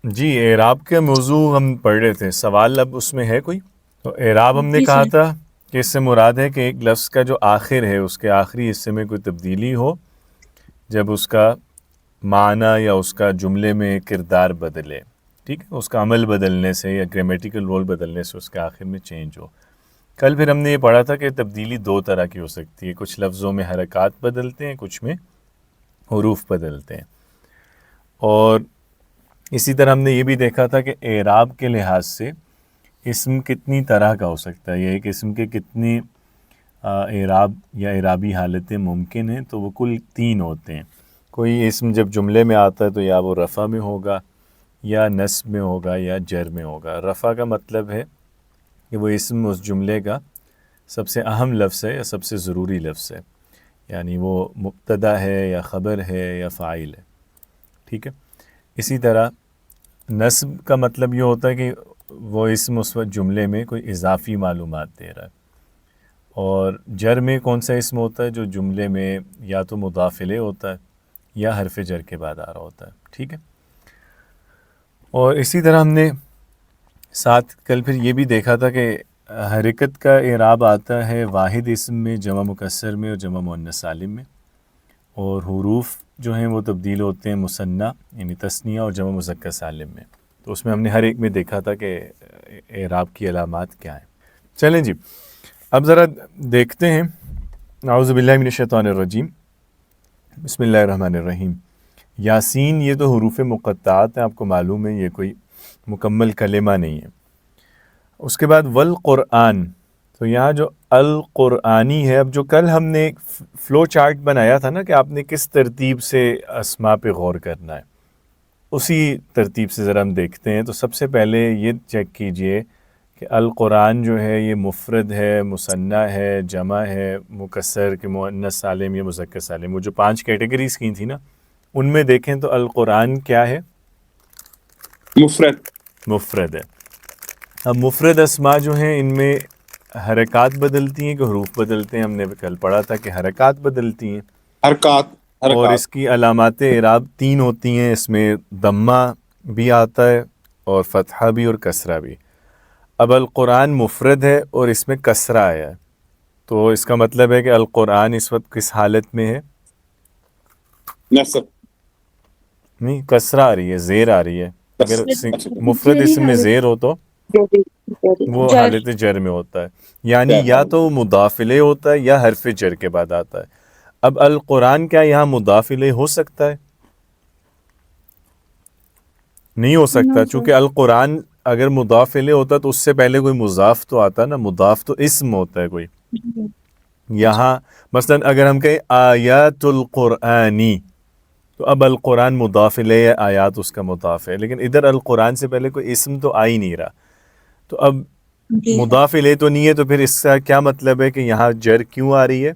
جی اعراب کے موضوع ہم پڑھ رہے تھے، سوال اب اس میں ہے کوئی؟ تو اعراب ہم نے جی کہا سر. تھا کہ اس سے مراد ہے کہ ایک لفظ کا جو آخر ہے اس کے آخری حصے میں کوئی تبدیلی ہو جب اس کا معنی یا اس کا جملے میں کردار بدلے، ٹھیک ہے، اس کا عمل بدلنے سے یا گرامیٹیکل رول بدلنے سے اس کے آخر میں چینج ہو۔ کل پھر ہم نے یہ پڑھا تھا کہ تبدیلی دو طرح کی ہو سکتی ہے، کچھ لفظوں میں حرکات بدلتے ہیں، کچھ میں حروف بدلتے ہیں۔ اور اسی طرح ہم نے یہ بھی دیکھا تھا کہ اعراب کے لحاظ سے اسم کتنی طرح کا ہو سکتا ہے، یا ایک اسم کے کتنی اعراب یا اعرابی حالتیں ممکن ہیں، تو وہ کل 3 ہوتے ہیں۔ کوئی اسم جب جملے میں آتا ہے تو یا وہ رفع میں ہوگا، یا نصب میں ہوگا، یا جر میں ہوگا۔ رفع کا مطلب ہے کہ وہ اسم اس جملے کا سب سے اہم لفظ ہے یا سب سے ضروری لفظ ہے، یعنی وہ مبتدا ہے یا خبر ہے یا فاعل ہے، ٹھیک ہے۔ اسی طرح نصب کا مطلب یہ ہوتا ہے کہ وہ اسم اس وقت جملے میں کوئی اضافی معلومات دے رہا ہے۔ اور جر میں کون سا اسم ہوتا ہے؟ جو جملے میں یا تو مضاف الیہ ہوتا ہے یا حرف جر کے بعد آ رہا ہوتا ہے، ٹھیک ہے۔ اور اسی طرح ہم نے ساتھ کل پھر یہ بھی دیکھا تھا کہ حرکت کا اعراب آتا ہے واحد اسم میں، جمع مکسر میں اور جمع مؤنث سالم میں، اور حروف جو ہیں وہ تبدیل ہوتے ہیں مثنیٰ یعنی تثنیہ اور جمع مذکر سالم میں۔ تو اس میں ہم نے ہر ایک میں دیکھا تھا کہ اعراب کی علامات کیا ہیں۔ چلیں جی، اب ذرا دیکھتے ہیں۔ اعوذ باللہ من الشیطان الرجیم، بسم اللہ الرحمن الرحیم۔ یاسین، یہ تو حروف مقطعات ہیں، آپ کو معلوم ہے یہ کوئی مکمل کلمہ نہیں ہے۔ اس کے بعد والقرآن، تو یہاں جو القرآنی ہے، اب جو کل ہم نے ایک فلو چارٹ بنایا تھا نا کہ آپ نے کس ترتیب سے اسما پہ غور کرنا ہے، اسی ترتیب سے ذرا ہم دیکھتے ہیں۔ تو سب سے پہلے یہ چیک کیجئے کہ القرآن جو ہے یہ مفرد ہے، مثنیٰ ہے، جمع ہے، مکسر کہ مؤنث سالم یا مذکر سالم۔ وہ جو 5 کیٹیگریز کی تھی نا، ان میں دیکھیں تو القرآن کیا ہے؟ مفرد. مفرد ہے۔ اب مفرد اسما جو ہیں ان میں حرکات بدلتی ہیں کہ حروف بدلتے ہیں؟ ہم نے کل پڑھا تھا کہ حرکات بدلتی ہیں، حرکات. اور اس کی علامات اعراب 3 ہوتی ہیں۔ اس میں ضمہ بھی آتا ہے اور فتحہ بھی اور کسرہ بھی۔ اب القرآن مفرد ہے اور اس میں کسرہ آیا ہے، تو اس کا مطلب ہے کہ القرآن اس وقت کس حالت میں ہے؟ نصب. نہیں، کسرہ آ رہی ہے، زیر آ رہی ہے۔ اگر مفرد جری اسم میں حالت. زیر ہو تو وہ جر. حالت جر میں ہوتا ہے، یعنی یا تو مضاف الیہ ہوتا ہے یا حرف جر کے بعد آتا ہے۔ اب القرآن کیا یہاں مضاف الیہ ہو سکتا ہے؟ نہیں ہو سکتا، چونکہ القرآن اگر مضاف الیہ ہوتا تو اس سے پہلے کوئی مضاف تو آتا نا، مضاف تو اسم ہوتا ہے کوئی۔ یہاں مثلا اگر ہم کہیں آیات القرآنی، تو اب القرآن مضاف الیہ، آیات اس کا مضاف ہے، لیکن ادھر القرآن سے پہلے کوئی اسم تو آ ہی نہیں رہا، تو اب مضاف الیہ تو نہیں ہے، تو پھر اس کا کیا مطلب ہے کہ یہاں جر کیوں آ رہی ہے؟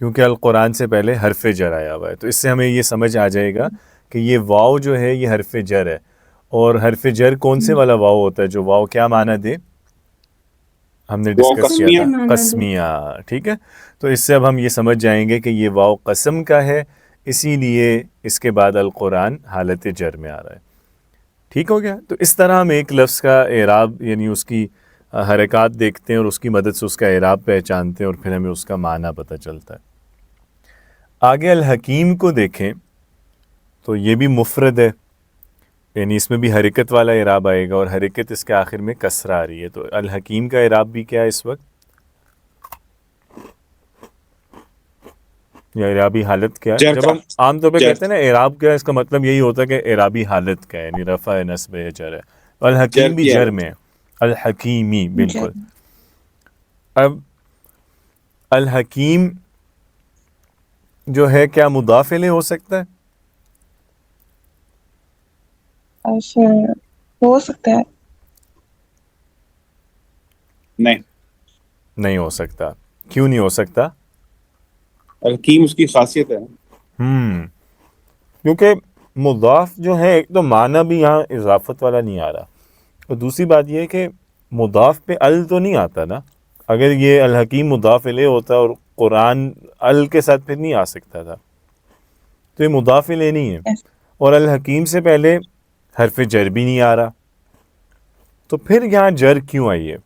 کیونکہ القرآن سے پہلے حرف جر آیا ہوا ہے۔ تو اس سے ہمیں یہ سمجھ آ جائے گا کہ یہ واو جو ہے یہ حرف جر ہے، اور حرف جر کون سے والا واو ہوتا ہے جو واو کیا معنی دے؟ ہم نے ڈسکس کیا تھا قسمیہ، ٹھیک ہے۔ تو اس سے اب ہم یہ سمجھ جائیں گے کہ یہ واو قسم کا ہے، اسی لیے اس کے بعد القرآن حالت جر میں آ رہا ہے، ٹھیک ہو گیا۔ تو اس طرح ہم ایک لفظ کا اعراب یعنی اس کی حرکات دیکھتے ہیں اور اس کی مدد سے اس کا اعراب پہچانتے ہیں، اور پھر ہمیں اس کا معنی پتہ چلتا ہے۔ آگے الحکیم کو دیکھیں تو یہ بھی مفرد ہے، یعنی اس میں بھی حرکت والا اعراب آئے گا، اور حرکت اس کے آخر میں کسرہ آ رہی ہے۔ تو الحکیم کا اعراب بھی کیا ہے اس وقت؟ یا اعرابی حالت کیا ہے؟ جب ہم عام طور پہ کہتے ہیں نا اعراب کیا ہے، اس کا مطلب یہی ہوتا ہے کہ اعرابی حالت کیا ہے، یعنی رفع ہے، نصب ہے، جر ہے۔ الحکیم بھی جر میں ہے، الحکیمی، بالکل۔ اب الحکیم جو ہے کیا مضاف الیہ ہو سکتا ہے؟ ہو سکتا ہے، نہیں ہو سکتا۔ کیوں نہیں ہو سکتا؟ الحکیم اس کی خاصیت ہے. کیونکہ مضاف جو ہے ایک تو معنی بھی یہاں اضافت والا نہیں آ رہا، اور دوسری بات یہ ہے کہ مضاف پہ ال تو نہیں آتا نا۔ اگر یہ الحکیم مضاف الیہ ہوتا اور قرآن ال کے ساتھ پھر نہیں آ سکتا تھا، تو یہ مضاف الیہ نہیں ہے۔ اور الحکیم سے پہلے حرف جر بھی نہیں آ رہا. تو پھر یہاں جر کیوں آئی ہے؟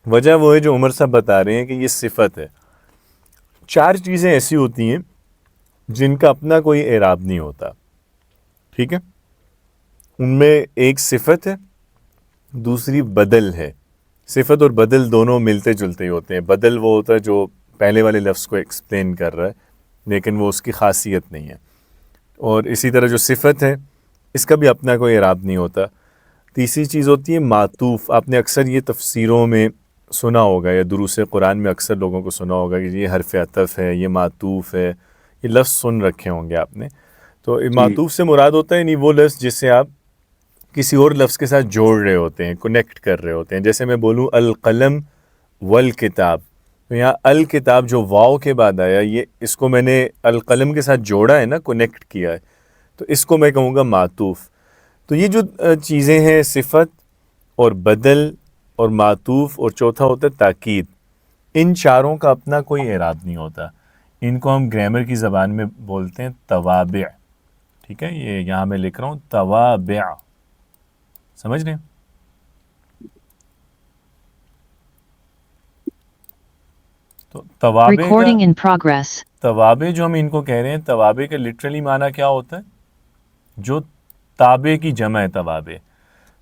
وجہ وہ ہے جو عمر صاحب بتا رہے ہیں کہ یہ صفت ہے. 4 چیزیں ایسی ہوتی ہیں جن کا اپنا کوئی اعراب نہیں ہوتا. ٹھیک ہے، ان میں ایک صفت ہے، دوسری بدل ہے. صفت اور بدل دونوں ملتے جلتے ہی ہوتے ہیں. بدل وہ ہوتا ہے جو پہلے والے لفظ کو ایکسپلین کر رہا ہے لیکن وہ اس کی خاصیت نہیں ہے. اور اسی طرح جو صفت ہے اس کا بھی اپنا کوئی اعراب نہیں ہوتا. تیسری چیز ہوتی ہے معطوف. آپ نے اکثر یہ تفسیروں میں سنا ہوگا یا دروس قرآن میں اکثر لوگوں کو سنا ہوگا کہ یہ حرف عطف ہے، یہ معطوف ہے. یہ لفظ سن رکھے ہوں گے آپ نے. تو معطوف سے مراد ہوتا ہے یعنی وہ لفظ جسے آپ کسی اور لفظ کے ساتھ جوڑ رہے ہوتے ہیں، کنیکٹ کر رہے ہوتے ہیں. جیسے میں بولوں القلم والکتاب، تو یہاں الکتاب جو واو کے بعد آیا، یہ اس کو میں نے القلم کے ساتھ جوڑا ہے نا، کنیکٹ کیا ہے، تو اس کو میں کہوں گا معطوف. تو یہ جو چیزیں ہیں صفت اور بدل اور معطوف اور چوتھا ہوتا ہے تاکید، ان چاروں کا اپنا کوئی اعراب نہیں ہوتا. ان کو ہم گرامر کی زبان میں بولتے ہیں توابع. ٹھیک ہے، یہ یہاں میں لکھ رہا ہوں توابع. سمجھ رہے ہیں؟ تو توابع کا Recording in progress. توابع جو ہم ان کو کہہ رہے ہیں، توابع کا لٹرلی معنی کیا ہوتا ہے؟ جو تابع کی جمع ہے توابع.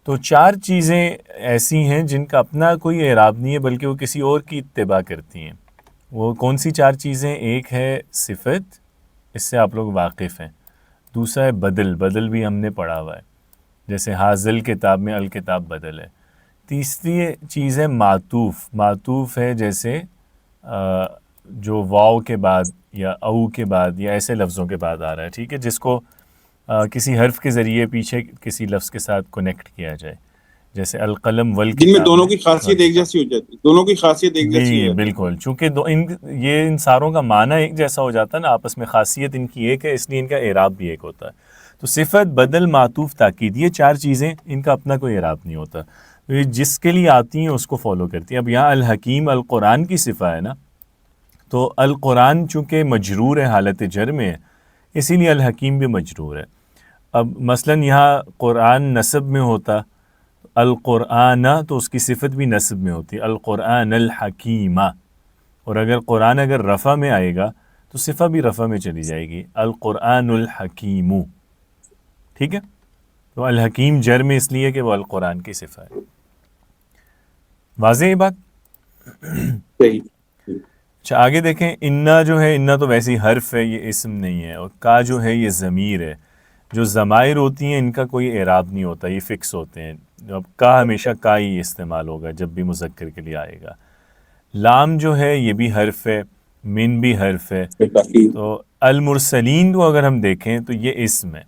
تو 4 چیزیں ایسی ہیں جن کا اپنا کوئی اعراب نہیں ہے بلکہ وہ کسی اور کی اتباع کرتی ہیں. وہ کون سی 4 چیزیں؟ ایک ہے صفت، اس سے آپ لوگ واقف ہیں. دوسرا ہے بدل، بدل بھی ہم نے پڑھا ہوا ہے، جیسے حاضل کتاب میں الکتاب بدل ہے. تیسری چیز ہے معطوف. معطوف ہے جیسے جو واو کے بعد یا او کے بعد یا ایسے لفظوں کے بعد آ رہا ہے. ٹھیک ہے، جس کو کسی حرف کے ذریعے پیچھے کسی لفظ کے ساتھ کنیکٹ کیا جائے، جیسے القلم والکتاب جن میں دونوں کی خاصیت ایک جیسی ہو جاتی ہے، دونوں کی خاصیت ایک جیسی جی ہے. بالکل. چونکہ یہ ان ساروں کا معنی ایک جیسا ہو جاتا ہے نا، آپس میں خاصیت ان کی ایک ہے، اس لیے ان کا اعراب بھی ایک ہوتا ہے. تو صفت، بدل، معطوف، تاکید، یہ 4 چیزیں ان کا اپنا کوئی اعراب نہیں ہوتا. تو یہ جس کے لیے آتی ہیں اس کو فالو کرتی ہیں. اب یہاں الحکیم القرآن کی صفہ ہے نا، تو القرآن چونکہ مجرور ہے، حالت جر میں ہے، اسی لیے الحکیم بھی مجرور ہے. اب مثلا یہاں قرآن نصب میں ہوتا القرآن، تو اس کی صفت بھی نصب میں ہوتی القرآن الحکیمہ. اور اگر قرآن اگر رفع میں آئے گا تو صفہ بھی رفع میں چلی جائے گی، القرآن الحکیم. ٹھیک ہے، تو الحکیم جر میں اس لیے کہ وہ القرآن کی صفہ ہے. واضح ہے بات؟ صحیح. اچھا آگے دیکھیں. انا جو ہے، انا تو ویسی حرف ہے، یہ اسم نہیں ہے. اور کا جو ہے یہ ضمیر ہے. جو ضمائر ہوتی ہیں ان کا کوئی اعراب نہیں ہوتا، یہ فکس ہوتے ہیں. اب کا ہمیشہ کا ہی استعمال ہوگا جب بھی مذکر کے لیے آئے گا. لام جو ہے یہ بھی حرف ہے، من بھی حرف ہے. تو المرسلین کو اگر ہم دیکھیں تو یہ اسم ہے.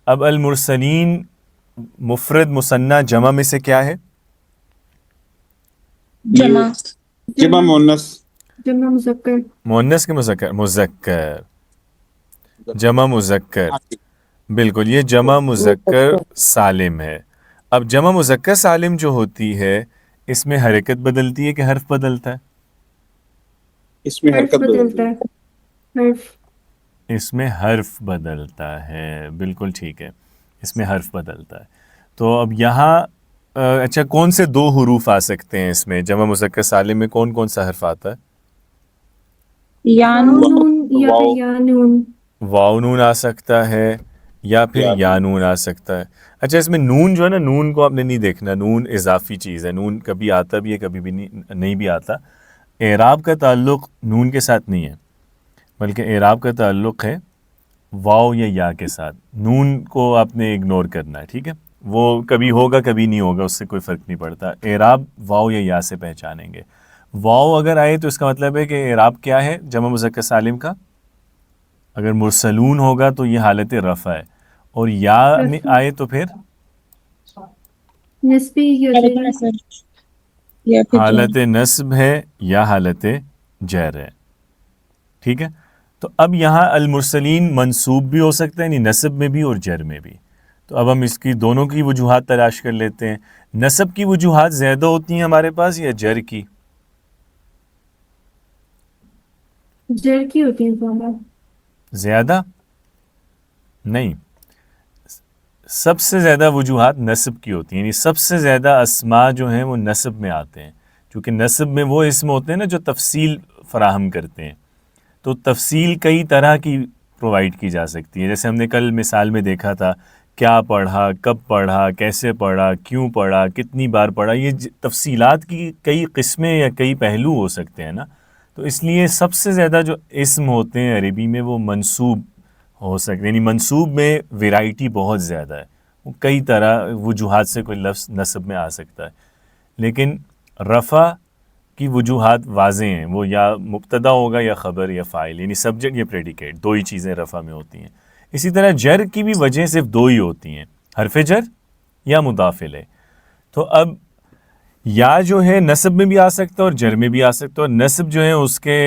اب المرسلین مفرد مثنیٰ جمع میں سے کیا ہے؟ جمع مؤنث. جمع مذکر. مؤنث کے مذکر؟ مذکر، جمع مذکر. بالکل، یہ جمع مذکر سالم ہے. اب جمع مذکر سالم جو ہوتی ہے اس میں حرکت بدلتی ہے کہ حرف بدلتا ہے؟ اس میں حرف حرکت بدلتا ہے. حرف. اس میں حرف بدلتا ہے، بالکل ٹھیک ہے، اس میں حرف بدلتا ہے. تو اب یہاں اچھا کون سے 2 حروف آ سکتے ہیں اس میں؟ جمع مذکر سالم میں کون کون سا حرف آتا ہے؟ نون یا پھر یا نون. واو نون آ سکتا ہے یا پھر یا نون آ سکتا ہے. اچھا اس میں نون جو ہے نا، نون کو آپ نے نہیں دیکھنا، نون اضافی چیز ہے. نون کبھی آتا بھی ہے کبھی بھی نہیں بھی آتا. اعراب کا تعلق نون کے ساتھ نہیں ہے بلکہ اعراب کا تعلق ہے واو یا کے ساتھ. نون کو آپ نے اگنور کرنا ہے. ٹھیک ہے، وہ کبھی ہوگا کبھی نہیں ہوگا، اس سے کوئی فرق نہیں پڑتا. اعراب واو یا سے پہچانیں گے. واو اگر آئے تو اس کا مطلب ہے کہ اعراب کیا ہے جمع مذکر سالم کا؟ اگر مرسلون ہوگا تو یہ حالت رفع ہے، اور یا میں آئے تو پھر نسبی یا جری. حالت نصب ہے یا حالت جر ہے. ٹھیک ہے، تو اب یہاں المرسلین منصوب بھی ہو سکتا ہے، یعنی نصب میں بھی اور جر میں بھی. تو اب ہم اس کی دونوں کی وجوہات تلاش کر لیتے ہیں. نصب کی وجوہات زیادہ ہوتی ہیں ہمارے پاس یا جر کی؟ جر کی ہوتی ہیں زیادہ. زیادہ نہیں، سب سے زیادہ وجوہات نصب کی ہوتی ہیں، یعنی سب سے زیادہ اسماء جو ہیں وہ نصب میں آتے ہیں، کیونکہ نصب میں وہ اسم ہوتے ہیں نا جو تفصیل فراہم کرتے ہیں. تو تفصیل کئی طرح کی پرووائڈ کی جا سکتی ہے، جیسے ہم نے کل مثال میں دیکھا تھا کیا پڑھا، کب پڑھا، کیسے پڑھا، کیوں پڑھا، کتنی بار پڑھا. یہ تفصیلات کی کئی قسمیں یا کئی پہلو ہو سکتے ہیں نا. تو اس لیے سب سے زیادہ جو اسم ہوتے ہیں عربی میں وہ منصوب ہو سکتے ہیں، یعنی منصوب میں ویرائٹی بہت زیادہ ہے، وہ کئی طرح وجوہات سے کوئی لفظ نصب میں آ سکتا ہے. لیکن رفع کی وجوہات واضح ہیں، وہ یا مبتدا ہوگا یا خبر یا فاعل، یعنی سبجیکٹ یا پریڈیکیٹ، دو ہی چیزیں رفع میں ہوتی ہیں. اسی طرح جر کی بھی وجہ صرف دو ہی ہوتی ہیں، حرف جر یا مضاف الیہ. تو اب یا جو ہے نصب میں بھی آ سکتا ہے اور جر میں بھی آ سکتا ہے، اور نصب جو ہے اس کے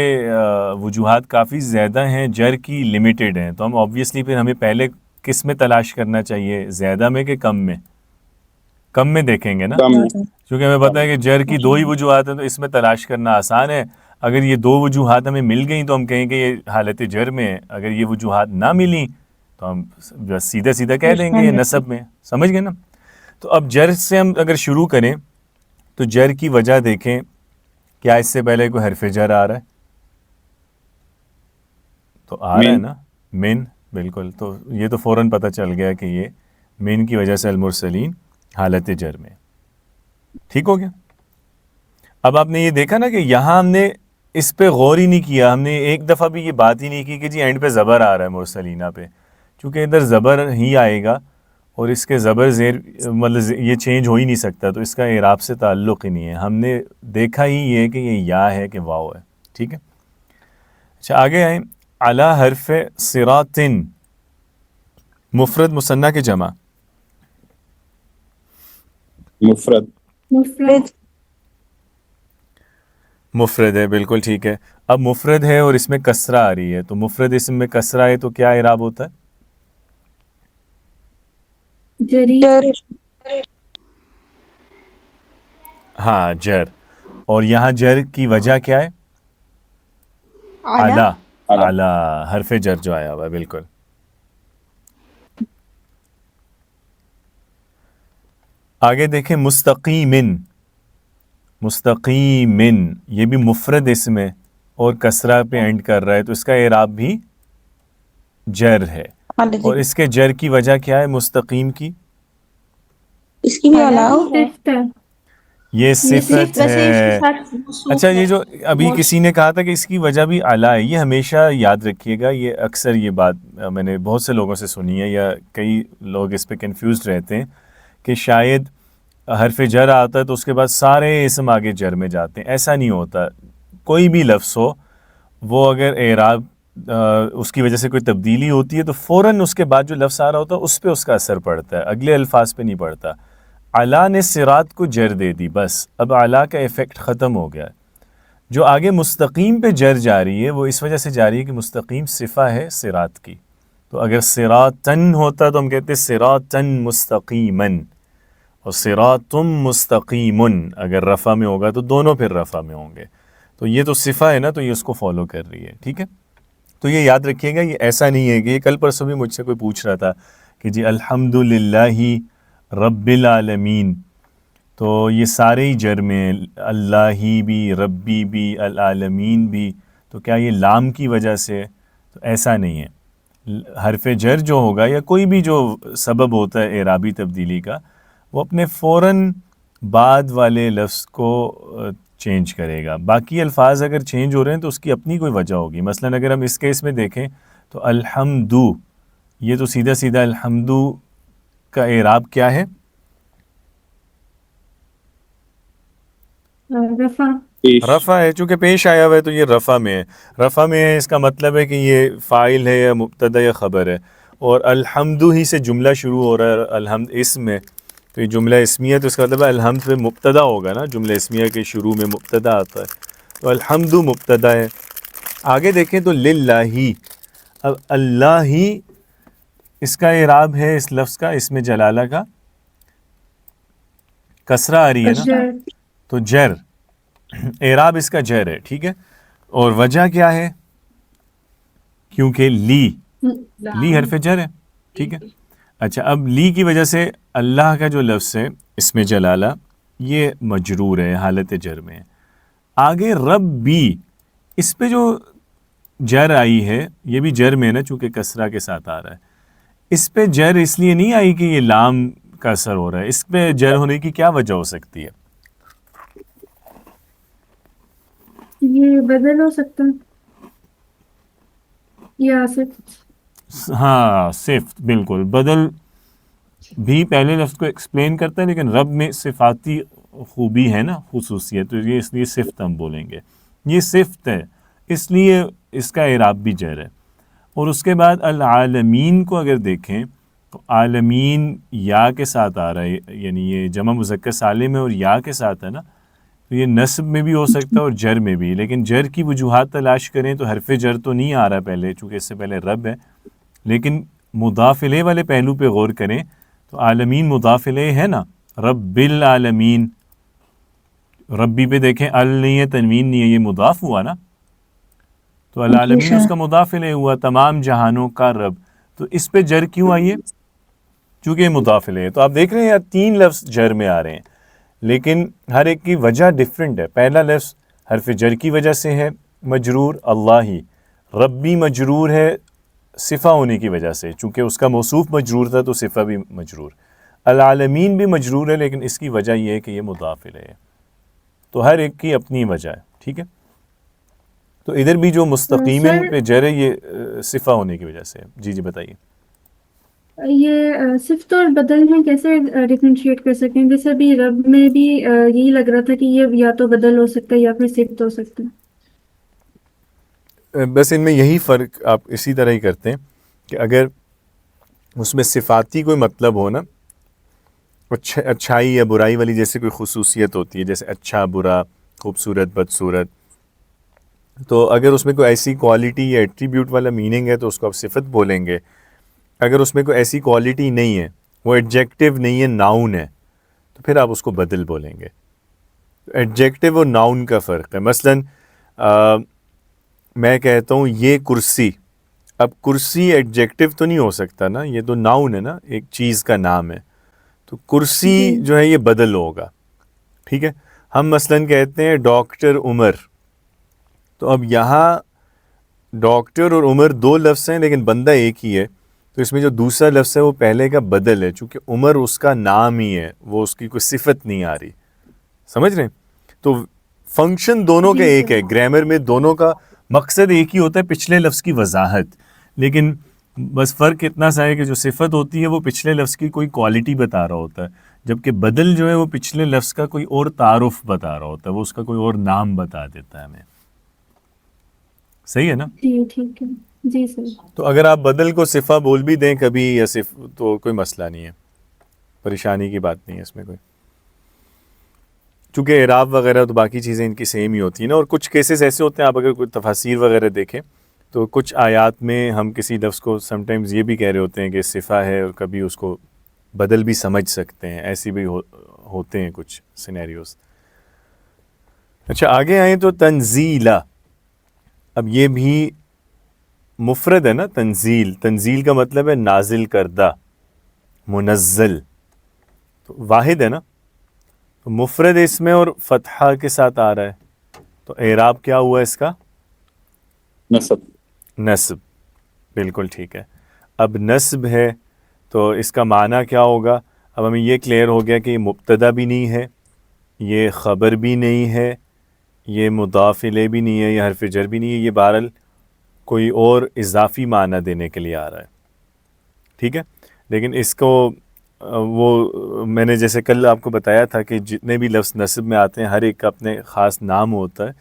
وجوہات کافی زیادہ ہیں، جر کی لمیٹڈ ہیں. تو ہم آبویسلی پھر ہمیں پہلے کس میں تلاش کرنا چاہیے، زیادہ میں کہ کم میں؟ کم میں دیکھیں گے نا، کیونکہ ہمیں پتہ ہے کہ جر کی دو ہی وجوہات ہیں، تو اس میں تلاش کرنا آسان ہے. اگر یہ دو وجوہات ہمیں مل گئیں تو ہم کہیں کہ یہ حالت جر میں ہے، اگر یہ وجوہات نہ ملیں تو ہم سیدھا سیدھا کہہ دیں گے یہ نصب میں. سمجھ گئے نا؟ تو اب جر سے ہم اگر شروع کریں تو جر کی وجہ دیکھیں، کیا اس سے پہلے کوئی حرف جر آ رہا ہے؟ تو آ رہا ہے نا، من. بالکل، تو یہ تو فوراً پتہ چل گیا کہ یہ من کی وجہ سے المرسلین حالت جر میں. ٹھیک ہو گیا؟ اب آپ نے یہ دیکھا نا کہ یہاں ہم نے اس پہ غور ہی نہیں کیا، ہم نے ایک دفعہ بھی یہ بات ہی نہیں کی کہ جی اینڈ پہ زبر آ رہا ہے مرسلینہ پہ، چونکہ ادھر زبر ہی آئے گا اور اس کے زبر زیر مطلب یہ چینج ہو ہی نہیں سکتا، تو اس کا اعراب سے تعلق ہی نہیں ہے. ہم نے دیکھا ہی یہ کہ یہ یا ہے کہ واو ہے. ٹھیک ہے، اچھا آگے آئیں. علی حرف صراطن، مفرد مثنیٰ کے جمع؟ مفرد. مفرد ہے، بالکل ٹھیک ہے. اب مفرد ہے اور اس میں کسرہ آ رہی ہے، تو مفرد اسم میں کسرہ ہے تو کیا اعراب ہوتا ہے؟ جری. ہاں جر. اور یہاں جر کی وجہ کیا ہے؟ اعلیٰ. اعلیٰ حرف جر جو آیا ہوا ہے، بالکل. آگے دیکھیں مستقیمن. مستقیمن یہ بھی مفرد اسم ہے اور کسرہ پہ اینڈ کر رہا ہے، تو اس کا اعراب بھی جر ہے. اور اس کے جر کی وجہ کیا ہے مستقیم کی؟ اس کی بھی علاوہ یہ صفت ہے. اچھا یہ جو ابھی کسی نے کہا تھا کہ اس کی وجہ بھی اعلیٰ ہے، یہ ہمیشہ یاد رکھیے گا. یہ اکثر یہ بات میں نے بہت سے لوگوں سے سنی ہے، یا کئی لوگ اس پہ کنفیوزڈ رہتے ہیں کہ شاید حرف جر آتا ہے تو اس کے بعد سارے اسم آگے جر میں جاتے ہیں. ایسا نہیں ہوتا. کوئی بھی لفظ ہو وہ اگر اعراب اس کی وجہ سے کوئی تبدیلی ہوتی ہے تو فوراً اس کے بعد جو لفظ آ رہا ہوتا ہے اس پہ اس کا اثر پڑتا ہے، اگلے الفاظ پہ نہیں پڑتا. اعلیٰ نے صراط کو جر دے دی، بس اب اعلیٰ کا ایفیکٹ ختم ہو گیا. جو آگے مستقیم پہ جر جا رہی ہے وہ اس وجہ سے جا رہی ہے کہ مستقیم صفہ ہے صراط کی. تو اگر صراطن ہوتا تو ہم کہتے صراطن مستقیمن، اور صراطم مستقیمن اگر رفع میں ہوگا تو دونوں پھر رفع میں ہوں گے. تو یہ تو صفہ ہے نا، تو یہ اس کو فالو کر رہی ہے. ٹھیک ہے، تو یہ یاد رکھیے گا. یہ ایسا نہیں ہے کہ یہ کل پرسوں بھی مجھ سے کوئی پوچھ رہا تھا کہ جی الحمدللہ رب العالمین، تو یہ سارے ہی جر میں، اللہ ہی بھی، ربی بھی، العالمین بھی، تو کیا یہ لام کی وجہ سے؟ تو ایسا نہیں ہے. حرف جر جو ہوگا یا کوئی بھی جو سبب ہوتا ہے اعرابی تبدیلی کا، وہ اپنے فوراً بعد والے لفظ کو چینج کرے گا. باقی الفاظ اگر چینج ہو رہے ہیں تو اس کی اپنی کوئی وجہ ہوگی. مثلا اگر ہم اس کیس میں دیکھیں تو الحمدو، یہ تو سیدھا سیدھا الحمدو کا اعراب کیا ہے؟ رفع. رفع ہے، چونکہ پیش آیا ہوا ہے تو یہ رفع میں ہے. رفع میں ہے اس کا مطلب ہے کہ یہ فاعل ہے یا مبتدا یا خبر ہے. اور الحمدو ہی سے جملہ شروع ہو رہا ہے الحمد اسم میں، تو یہ جملہ اسمیہ، تو اس کا مطلب ہے الحمد پہ مبتدا ہوگا نا، جملہ اسمیہ کے شروع میں مبتدا آتا ہے، تو الحمد مبتدا ہے. آگے دیکھیں تو للہ. اب اللہ ہی اس کا اعراب ہے اس لفظ کا، اس میں جلالہ کا کسرہ آ رہی ہے نا، جر. تو جر اعراب اس کا جر ہے. ٹھیک ہے، اور وجہ کیا ہے؟ کیونکہ لی حرف جر ہے. ٹھیک ہے، اچھا، اب لی کی وجہ سے اللہ کا جو لفظ ہے اس میں جلالہ یہ مجرور ہے، حالت جر میں ہے. آگے رب بھی، اس پہ جو جر آئی ہے یہ بھی جر میں ہے نا، چونکہ کسرہ کے ساتھ آ رہا ہے. اس پہ جر اس لیے نہیں آئی کہ یہ لام کا اثر ہو رہا ہے، اس پہ جر ہونے کی کیا وجہ ہو سکتی ہے؟ یہ بدل ہو سکتا ہے یا صرف ہاں صفت، بالکل بدل بھی پہلے لفظ کو ایکسپلین کرتا ہے، لیکن رب میں صفاتی خوبی ہے نا، خصوصیت، تو یہ اس لیے صفت ہم بولیں گے. یہ صفت ہے اس لیے اس کا اعراب بھی جر ہے. اور اس کے بعد العالمین کو اگر دیکھیں تو عالمین یا کے ساتھ آ رہا ہے، یعنی یہ جمع مذکر سالم ہے اور یا کے ساتھ ہے نا، تو یہ نصب میں بھی ہو سکتا ہے اور جر میں بھی. لیکن جر کی وجوہات تلاش کریں تو حرف جر تو نہیں آ رہا پہلے، چونکہ اس سے پہلے رب ہے. لیکن مضاف الیہ والے پہلو پہ غور کریں تو عالمین مضاف الیہ ہے نا، رب العالمین، ربی پہ دیکھیں ال نہیں ہے، تنوین نہیں ہے، یہ مضاف ہوا نا، تو العالمین اس کا مضاف الیہ ہوا، تمام جہانوں کا رب. تو اس پہ جر کیوں آئی ہے؟ چونکہ یہ مضاف الیہ ہے. تو آپ دیکھ رہے ہیں یار 3 لفظ جر میں آ رہے ہیں، لیکن ہر ایک کی وجہ ڈیفرنٹ ہے. پہلا لفظ حرف جر کی وجہ سے ہے مجرور، اللہ ہی. ربی مجرور ہے صفہ ہونے کی وجہ سے، چونکہ اس کا موصوف مجرور تھا تو صفہ بھی مجرور. العالمین بھی مجرور ہے لیکن اس کی وجہ یہ ہے کہ یہ مضاف الیہ ہے. تو ہر ایک کی اپنی وجہ ہے، ٹھیک ہے. تو ادھر بھی جو مستقیمن سر پہ جر ہے یہ صفہ ہونے کی وجہ سے ہے. جی بتائیے. یہ صفت اور بدل میں کیسے ڈفرینشیٹ کر سکتے ہیں؟ جیسے ابھی رب میں بھی یہی لگ رہا تھا کہ یہ یا تو بدل ہو سکتا ہے یا پھر صفت ہو سکتا ہے. بس ان میں یہی فرق آپ اسی طرح ہی کرتے ہیں کہ اگر اس میں صفاتی کوئی مطلب ہو نا، اچھائی یا برائی والی جیسے کوئی خصوصیت ہوتی ہے، جیسے اچھا، برا، خوبصورت، بدصورت، تو اگر اس میں کوئی ایسی کوالٹی یا ایٹریبیوٹ والا میننگ ہے تو اس کو آپ صفت بولیں گے. اگر اس میں کوئی ایسی کوالٹی نہیں ہے، وہ ایڈجیکٹیو نہیں ہے، ناؤن ہے، تو پھر آپ اس کو بدل بولیں گے. ایڈجیکٹیو اور ناؤن کا فرق ہے. مثلاً میں کہتا ہوں یہ کرسی، اب کرسی ایڈجیکٹیو تو نہیں ہو سکتا نا، یہ تو ناؤن ہے نا، ایک چیز کا نام ہے. تو کرسی جو ہے یہ بدل ہوگا، ٹھیک ہے. ہم مثلاً کہتے ہیں ڈاکٹر عمر، تو اب یہاں ڈاکٹر اور عمر 2 لفظ ہیں لیکن بندہ ایک ہی ہے، تو اس میں جو دوسرا لفظ ہے وہ پہلے کا بدل ہے، چونکہ عمر اس کا نام ہی ہے، وہ اس کی کوئی صفت نہیں آ رہی. سمجھ رہے ہیں؟ تو فنکشن دونوں کا ایک ہے، گرامر میں دونوں کا مقصد ایک ہی ہوتا ہے، پچھلے لفظ کی وضاحت. لیکن بس فرق اتنا سا ہے کہ جو صفت ہوتی ہے وہ پچھلے لفظ کی کوئی کوالٹی بتا رہا ہوتا ہے، جبکہ بدل جو ہے وہ پچھلے لفظ کا کوئی اور تعارف بتا رہا ہوتا ہے، وہ اس کا کوئی اور نام بتا دیتا ہے ہمیں. صحیح ہے نا؟ جی ٹھیک ہے. جی سر. تو اگر آپ بدل کو صفہ بول بھی دیں کبھی یا تو کوئی مسئلہ نہیں ہے، پریشانی کی بات نہیں ہے اس میں کوئی، چونکہ اعراب وغیرہ تو باقی چیزیں ان کی سیم ہی ہوتی ہیں نا. اور کچھ کیسز ایسے ہوتے ہیں، آپ اگر کوئی تفاسیر وغیرہ دیکھیں تو کچھ آیات میں ہم کسی لفظ کو سم ٹائمز یہ بھی کہہ رہے ہوتے ہیں کہ صفہ ہے، اور کبھی اس کو بدل بھی سمجھ سکتے ہیں، ایسی بھی ہوتے ہیں کچھ سینیریوز. اچھا آگے آئیں تو تنزیلہ، اب یہ بھی مفرد ہے نا. تنزیل کا مطلب ہے نازل کردہ، منزل، تو واحد ہے نا، تو مفرد اس میں اور فتحہ کے ساتھ آ رہا ہے، تو اعراب کیا ہوا اس کا؟ نصب. بالکل ٹھیک ہے. اب نصب ہے تو اس کا معنی کیا ہوگا؟ اب ہمیں یہ کلیئر ہو گیا کہ یہ مبتدا بھی نہیں ہے، یہ خبر بھی نہیں ہے، یہ مضاف الیہ بھی نہیں ہے، یہ حرف جر بھی نہیں ہے، یہ بہرحال کوئی اور اضافی معنی دینے کے لیے آ رہا ہے، ٹھیک ہے. لیکن اس کو وہ میں نے جیسے کل آپ کو بتایا تھا کہ جتنے بھی لفظ نصب میں آتے ہیں ہر ایک کا اپنے خاص نام ہوتا ہے،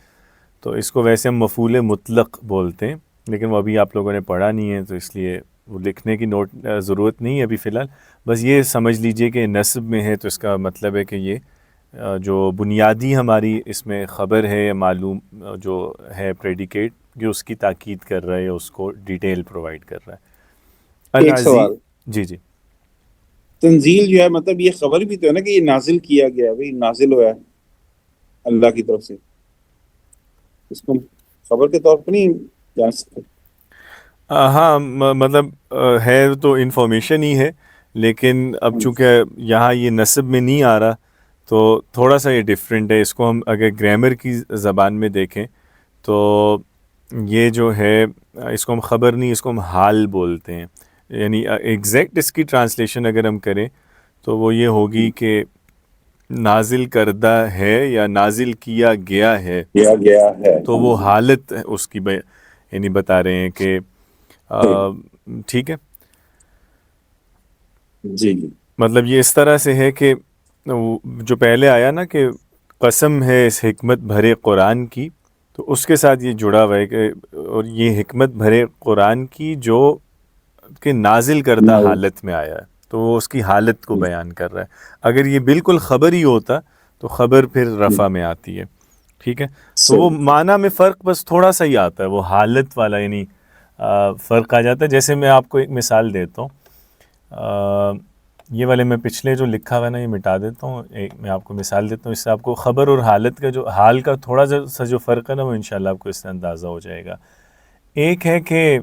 تو اس کو ویسے ہم مفعول مطلق بولتے ہیں، لیکن وہ ابھی آپ لوگوں نے پڑھا نہیں ہے تو اس لیے وہ لکھنے کی ضرورت نہیں ہے ابھی فی الحال. بس یہ سمجھ لیجئے کہ نصب میں ہے تو اس کا مطلب ہے کہ یہ جو بنیادی ہماری اس میں خبر ہے یا معلوم جو ہے پریڈیکیٹ، جو اس کی تاکید کر رہا ہے یا اس کو ڈیٹیل پرووائڈ کر رہا ہے. ایک سوال، جی تنزیل جو ہے مطلب یہ خبر بھی تو ہے نا کہ یہ نازل کیا گیا ہے، بھائی نازل ہوا ہے اللہ کی طرف سے، اس کو خبر کے طور پر نہیں جان سکتے. ہاں مطلب ہے تو انفارمیشن ہی ہے، لیکن اب چونکہ یہاں یہ نصب میں نہیں آ رہا تو تھوڑا سا یہ ڈفرینٹ ہے. اس کو ہم اگر گرامر کی زبان میں دیکھیں تو یہ جو ہے اس کو ہم خبر نہیں، اس کو ہم حال بولتے ہیں. یعنی ایگزیکٹ اس کی ٹرانسلیشن اگر ہم کریں تو وہ یہ ہوگی کہ نازل کردہ ہے یا نازل کیا گیا ہے، کیا گیا ہے. تو وہ حالت اس کی یعنی بتا رہے ہیں کہ ٹھیک ہے. جی جی مطلب یہ اس طرح سے ہے کہ جو پہلے آیا نا کہ قسم ہے اس حکمت بھرے قرآن کی، تو اس کے ساتھ یہ جڑا ہوا ہے کہ اور یہ حکمت بھرے قرآن کی جو کہ نازل کردہ حالت میں آیا ہے، تو وہ اس کی حالت کو بیان کر رہا ہے. اگر یہ بالکل خبر ہی ہوتا تو خبر پھر رفع میں آتی ہے. ٹھیک ہے، تو وہ معنی میں فرق بس تھوڑا سا ہی آتا ہے، وہ حالت والا یعنی فرق آ جاتا ہے. جیسے میں آپ کو ایک مثال دیتا ہوں، یہ والے میں پچھلے جو لکھا ہوا ہے نا یہ مٹا دیتا ہوں، ایک میں آپ کو مثال دیتا ہوں، اس سے آپ کو خبر اور حالت کا جو حال کا تھوڑا سا جو فرق ہے نا وہ انشاءاللہ آپ کو اس سے اندازہ ہو جائے گا. ایک ہے کہ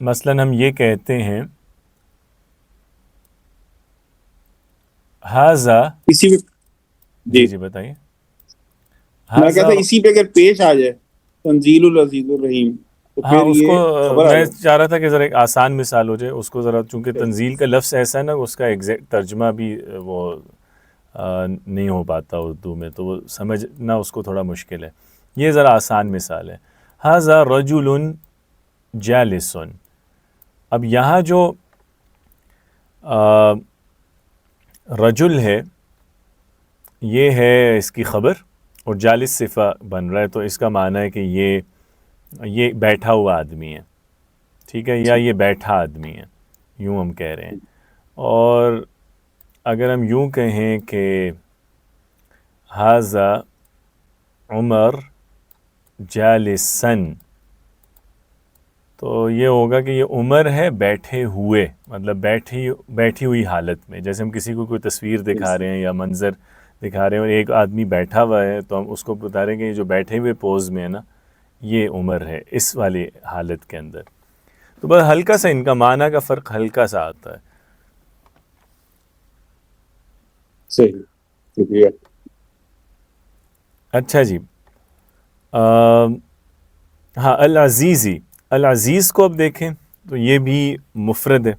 مثلا ہم یہ کہتے ہیں ہاذا، اسی پہ جی بتائیے. میں کہتا اسی پہ اگر پیش آ جائے تنزیل العزیز الرحیم تو ہاں، پھر اس کو یہ خبر آ میں جائے. چاہ رہا تھا کہ ذرا ایک آسان مثال ہو جائے اس کو ذرا، چونکہ تنزیل کا لفظ ایسا ہے نا اس کا ایگزیکٹ ترجمہ بھی وہ نہیں ہو پاتا اردو میں، تو وہ سمجھنا اس کو تھوڑا مشکل ہے. یہ ذرا آسان مثال ہے، ھذا رجل جالس. اب یہاں جو رجل ہے یہ ہے اس کی خبر اور جالس صفہ بن رہا ہے، تو اس کا معنی ہے کہ یہ بیٹھا ہوا آدمی ہے. ٹھیک ہے، یا یہ بیٹھا آدمی ہے، یوں ہم کہہ رہے ہیں. اور اگر ہم یوں کہیں کہ ھذا عمر جالسن، تو یہ ہوگا کہ یہ عمر ہے بیٹھے ہوئے، مطلب بیٹھی ہوئی حالت میں. جیسے ہم کسی کو کوئی تصویر دکھا رہے ہیں یا منظر دکھا رہے ہیں اور ایک آدمی بیٹھا ہوا ہے تو ہم اس کو بتا رہے ہیں کہ یہ جو بیٹھے ہوئے پوز میں ہے نا یہ عمر ہے اس والی حالت کے اندر. تو بس ہلکا سا ان کا معنی کا فرق ہلکا سا آتا ہے. صحیح، شکریہ. اچھا جی، ہاں العزیزی، العزیز کو اب دیکھیں تو یہ بھی مفرد ہے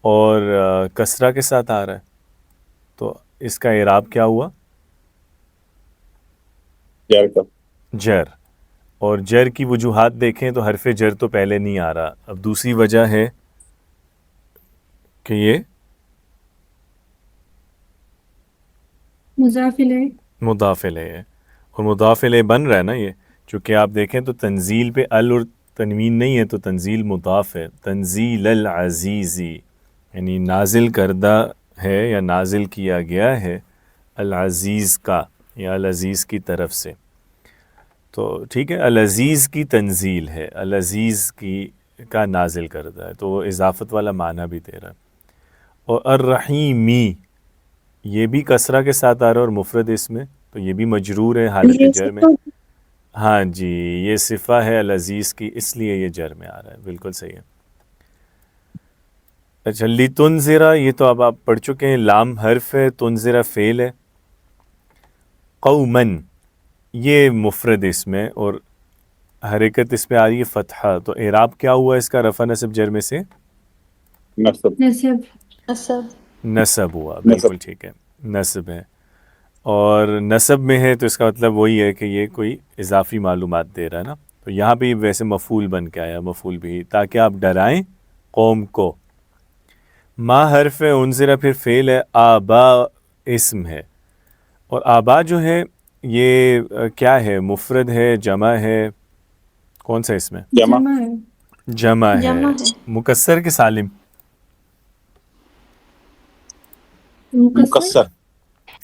اور کسرہ کے ساتھ آ رہا ہے، تو اس کا اعراب کیا ہوا؟ یار کا جر. اور جر کی وجوہات دیکھیں تو حرف جر تو پہلے نہیں آ رہا. اب دوسری وجہ ہے کہ یہ مضاف الیہ، مضاف الیہ ہے، اور مضاف الیہ بن رہا ہے نا یہ، چونکہ آپ دیکھیں تو تنزیل پہ ال اور تنوین نہیں ہے تو تنزیل مضاف ہے. تنزیل العزیزی یعنی نازل کردہ ہے یا نازل کیا گیا ہے العزیز کا یا العزیز کی طرف سے. تو ٹھیک ہے، العزیز کی تنزیل ہے، العزیز کا نازل کردہ ہے، تو وہ اضافت والا معنی بھی دے رہا ہے. اور الرحیمی یہ بھی کسرہ کے ساتھ آ رہا ہے اور مفرد اس میں، تو یہ بھی مجرور ہے حالت یہ جر میں. صفت ہاں جی، یہ صفہ ہے العزیز کی، اس لیے یہ جر میں آ رہا ہے. بالکل صحیح ہے. اچھا، لتنذرا یہ تو اب آپ پڑھ چکے ہیں، لام حرف ہے، تنذرا فعل ہے. قومن یہ مفرد اس میں اور حرکت اس پہ آ رہی ہے فتحہ، تو اعراب کیا ہوا اس کا رفع نصب جر میں سے؟ نصب نصب، نصب ہوا. بالکل ٹھیک ہے، نصب ہے. اور نصب میں ہے تو اس کا مطلب وہی ہے کہ یہ کوئی اضافی معلومات دے رہا ہے نا. تو یہاں پہ ویسے مفعول بن کے آیا، مفعول بھی، تاکہ آپ ڈرائیں قوم کو. ما حرف ہے، انذرا پھر فعل ہے، آبا اسم ہے. اور آبا جو ہے یہ کیا ہے، مفرد ہے جمع ہے، کون سا اس میں؟ جمع جمع ہے، جمع ہے. مکسر کے سالم؟ Mixer, mixer.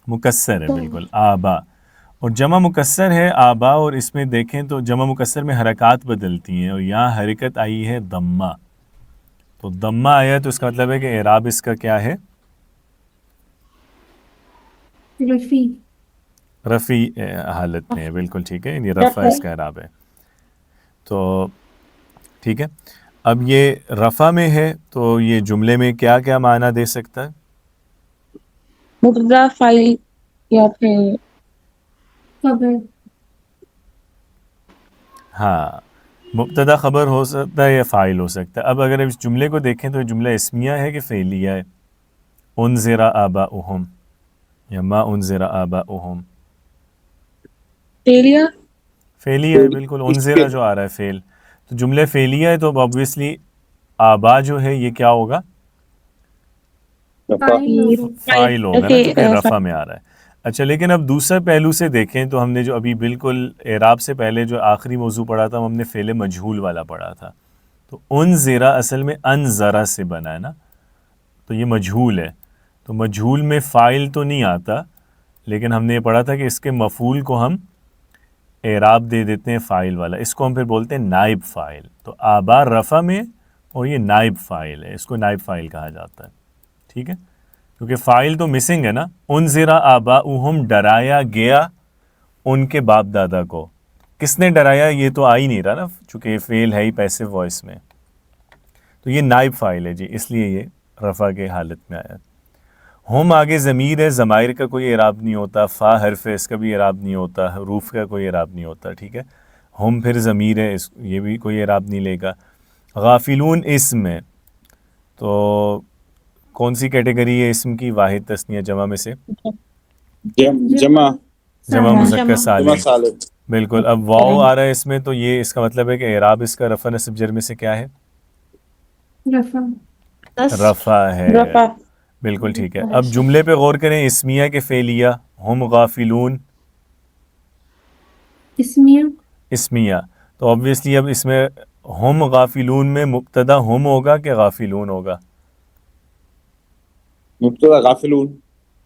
مکسر ہے بالکل. آبا اور جمع مکسر ہے آبا، اور اس میں دیکھیں تو جمع مکسر میں حرکات بدلتی ہیں اور یہاں حرکت آئی ہے ضمہ. تو ضمہ آیا تو اس کا مطلب ہے کہ اعراب اس کا کیا ہے؟ رفیع، رفیع حالت میں ہے. بالکل ٹھیک ہے، یعنی رفع اس کا اعراب ہے. تو ٹھیک ہے. اب یہ رفع میں ہے تو یہ جملے میں کیا کیا معنی دے سکتا ہے؟ مبتدا فائل یا پھر خبر ہاں، مبتدا خبر ہو سکتا ہے یا فاعل ہو سکتا ہے. اب اگر اس جملے کو دیکھیں تو یہ جملہ اسمیہ ہے کہ فعلیہ ہے؟ انذر آباؤہم یا ما انذر آباؤہم، فیلیا فعلیہ ہے بالکل. انذرا جو آ رہا ہے فعل، تو جملے فعلیہ ہے تو اب آبویسلی آبا جو ہے یہ کیا ہوگا؟ فائل ہوگا. فاعل ہوگا نا، کیونکہ رفع میں آ رہا ہے. اچھا، لیکن اب دوسرے پہلو سے دیکھیں تو ہم نے جو ابھی بالکل اعراب سے پہلے جو آخری موضوع پڑھا تھا ہم نے فعل مجہول والا پڑھا تھا. تو انذرا اصل میں انذرا سے بنا ہے نا، تو یہ مجہول ہے. تو مجہول میں فاعل تو نہیں آتا، لیکن ہم نے یہ پڑھا تھا کہ اس کے مفعول کو ہم اعراب دے دیتے ہیں فاعل والا، اس کو ہم پھر بولتے ہیں نائب فاعل. تو آبا رفع میں اور یہ نائب فاعل ہے، اس کو نائب فاعل کہا جاتا ہے. ٹھیک ہے، کیونکہ فاعل تو مسنگ ہے نا. انذرا آباؤہم، ڈرایا گیا ان کے باپ دادا کو. کس نے ڈرایا یہ تو آ ہی نہیں رہا نا، چونکہ یہ فعل ہے ہی پیسو وائس میں، تو یہ نائب فاعل ہے جی، اس لیے یہ رفع کے حالت میں آیا. ہم آگے ضمیر ہے، ضمائر کا کوئی اعراب نہیں ہوتا. فا حرف ہے، اس کا بھی اعراب نہیں ہوتا. حروف کا کوئی اعراب نہیں ہوتا. ٹھیک ہے، ہم پھر ضمیر ہے، یہ بھی کوئی اعراب نہیں لے گا. غافلون اسم ہے، تو کون سی کیٹیگری ہے اسم کی؟ واحد، تثنیہ، جمع میں سے؟ جمع جمع مذکر جمع سالم. سالم. بالکل. اب واو آ رہا ہے اس میں تو یہ اس کا مطلب ہے کہ اعراب اس کا رفع نصب جر میں سے کیا ہے؟ رفع. رفع ہے. رفع بالکل ٹھیک ہے. اب جملے پہ غور کریں، اسمیہ کے فعلیہ، ہم غافلون اسمیہ. اسمیہ، تو obviously اب اس میں ہم غافلون میں مبتدا ہم ہوگا کہ غافلون ہوگا؟ مبتدا غافلون.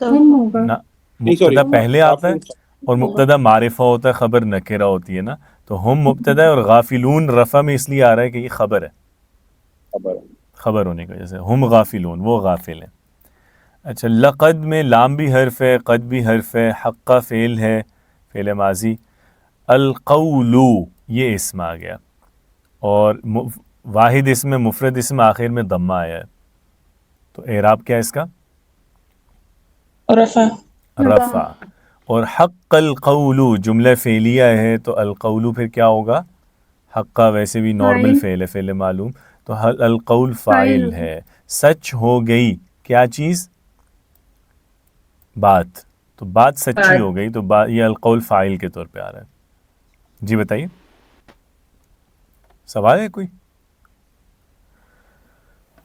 ہم ہوگا. نہ، نہیں، سوری، مبتدا پہلے آتا ہے اور مبتدا معرفہ ہوتا ہے، خبر نکرہ ہوتی ہے نا. تو ہم مبتدا ہے اور غافلون رفع میں اس لیے آ رہا ہے کہ یہ خبر ہے، خبر ہونے کی وجہ سے. ہم غافلون، وہ غافل ہیں. اچھا، لقد میں لام بھی حرف ہے، قد بھی حرف ہے، حق فعل ہے، فعل ماضی. القول یہ اسم آ گیا، اور واحد اسم میں مفرد اسم آخر میں ضمہ آیا ہے. تو اعراب کیا ہے اس کا؟ رفع رفع. اور حق القول جملہ فعلیہ ہے، تو القول پھر کیا ہوگا؟ حقہ ویسے بھی نارمل فعل ہے، فعل معلوم، تو القول فاعل ہے. سچ ہو گئی کیا چیز؟ بات. تو بات سچی ہو گئی، تو یہ القول فاعل کے طور پہ آ رہا ہے. جی بتائیے، سوال ہے کوئی؟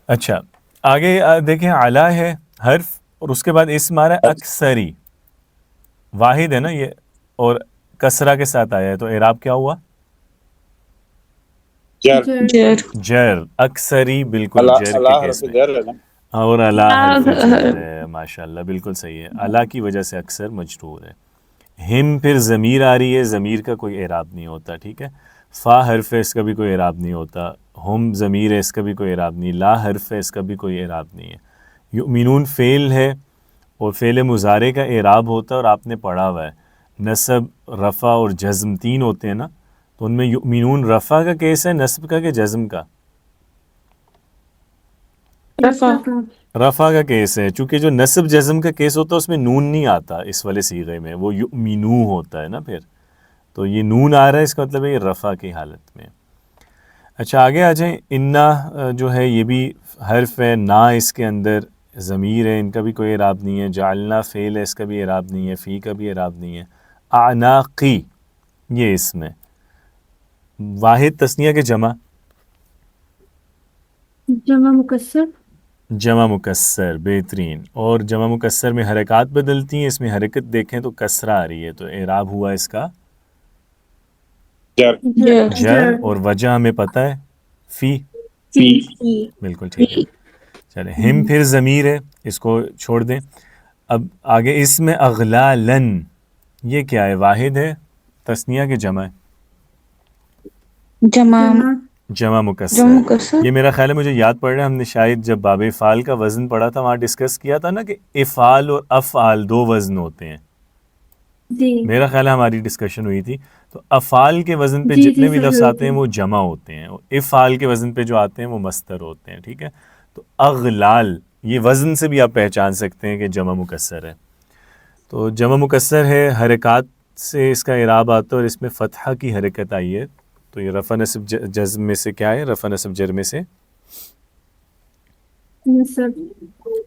اچھا، آگے دیکھیں، علا ہے حرف، اور اس کے بعد اسم آ رہا ہے اکثری. واحد ہے نا یہ، اور کسرہ کے ساتھ آیا ہے، تو اعراب کیا ہوا؟ جر جر. اکثری بالکل جر کے اللہ کیس حرف میں، جر ہے نا. اور اللہ حرف جر ہے. ماشاءاللہ بالکل صحیح ہے، اللہ کی وجہ سے اکثر مجرور ہے. ہم پھر ضمیر آ رہی ہے، ضمیر کا کوئی اعراب نہیں ہوتا. ٹھیک ہے، فا حرف ہے، اس کا بھی کوئی اعراب نہیں ہوتا. ہم ضمیر ہے، اس کا بھی کوئی اعراب نہیں. لا حرف ہے، اس کا بھی کوئی اعراب نہیں ہے. یؤمنون فعل ہے، اور فعل مضارع کا اعراب ہوتا ہے، اور آپ نے پڑھا ہوا ہے نصب، رفع اور جزم تین ہوتے ہیں نا. تو ان میں یؤمنون رفع کا کیس ہے، نصب کا کہ جزم کا؟ رفع رفع کا کیس ہے، چونکہ جو نصب جزم کا کیس ہوتا ہے اس میں نون نہیں آتا اس والے صیغے میں، وہ یؤمنو ہوتا ہے نا پھر. تو یہ نون آ رہا ہے، اس کا مطلب ہے یہ رفع کی حالت میں. اچھا، آگے آ جائیں. انا جو ہے یہ بھی حرف ہے، نا اس کے اندر ضمیر ہے، ان کا بھی کوئی اعراب نہیں ہے. جعلنا فعل ہے، اس کا بھی اعراب نہیں ہے. فی کا بھی اعراب نہیں ہے. اعناقی یہ اسم ہے، واحد تثنیہ کے جمع؟ جمع مکسر. جمع مکسر، بہترین. اور جمع مکسر میں حرکات بدلتی ہیں، اس میں حرکت دیکھیں تو کسرہ آ رہی ہے، تو اعراب ہوا اس کا جر. جر. اور وجہ ہمیں پتہ ہے، فی. بالکل ٹھیک ہے. چلیں، ہم پھر ضمیر ہے، اس کو چھوڑ دیں. اب آگے اس میں اغلالن، یہ کیا ہے؟ واحد ہے، تثنیہ کے جمع ہے؟ جمع جمع مکسر. یہ میرا خیال ہے مجھے یاد پڑ رہا ہے، ہم نے شاید جب باب افعال کا وزن پڑھا تھا وہاں ڈسکس کیا تھا نا کہ افعال اور افعال دو وزن ہوتے ہیں. جی میرا خیال ہے ہماری ڈسکشن ہوئی تھی. تو افعال کے وزن پہ جی جتنے بھی سر لفظ ہوئی آتے تھی. ہیں وہ جمع ہوتے ہیں, افعال کے وزن پہ جو آتے ہیں وہ مصدر ہوتے ہیں. ٹھیک ہے, تو اغلال یہ وزن سے بھی آپ پہچان سکتے ہیں کہ جمع مکسر ہے. تو جمع مکسر ہے, حرکات سے اس کا اعراب آتا ہے اور اس میں فتحہ کی حرکت آئی ہے. تو یہ رفع نصب جزم میں سے کیا ہے؟ رفع نصب جر میں سے سر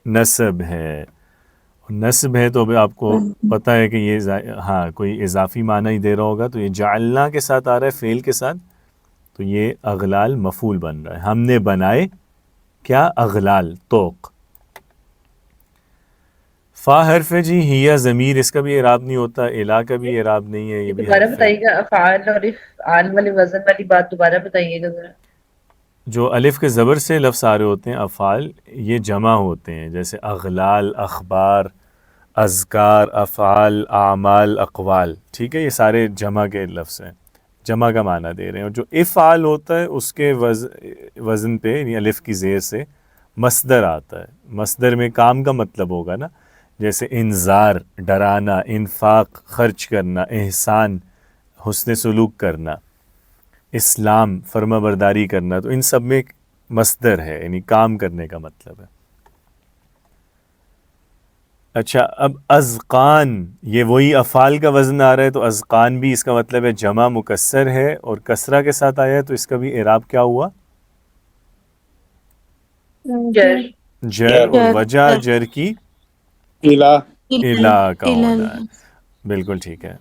نصب ہے. نصب ہے تو ابھی آپ کو پتہ ہے کہ یہ ہاں کوئی اضافی معنی ہی دے رہا ہوگا. تو یہ جعلنا کے ساتھ آ رہا ہے فعل کے ساتھ, تو یہ اغلال مفعول بن رہا ہے. ہم نے بنائے کیا؟ اغلال, طوق. فا حرف ہے جی, ہیا ضمیر, اس کا بھی اعراب نہیں ہوتا, الا کا بھی اعراب نہیں ہے, یہ بھی دوبارہ حرف ہے. بتائیے گا افعال اور افعال والی وزن والی بات دوبارہ بتائیے گا ذرا. جو الف کے زبر سے لفظ آ رہے ہوتے ہیں افعال, یہ جمع ہوتے ہیں, جیسے اغلال, اخبار, اذکار, افعال, اعمال, اقوال. ٹھیک ہے, یہ سارے جمع کے لفظ ہیں, جمع کا معنی دے رہے ہیں. اور جو افعال ہوتا ہے اس کے وزن پہ یعنی الف کی زیر سے مصدر آتا ہے. مصدر میں کام کا مطلب ہوگا نا, جیسے انذار ڈرانا, انفاق خرچ کرنا, احسان حسن سلوک کرنا, اسلام فرما برداری کرنا. تو ان سب میں ایک مصدر ہے, یعنی کام کرنے کا مطلب ہے. اچھا, اب اذقان, یہ وہی افعال کا وزن آ رہا ہے, تو اذقان بھی اس کا مطلب ہے جمع مکسر ہے اور کسرہ کے ساتھ آیا ہے, تو اس کا بھی اعراب کیا ہوا؟ جر. جر. اور وجہ جر کی الا الا کا ہونا ہے. بالکل ٹھیک ہے.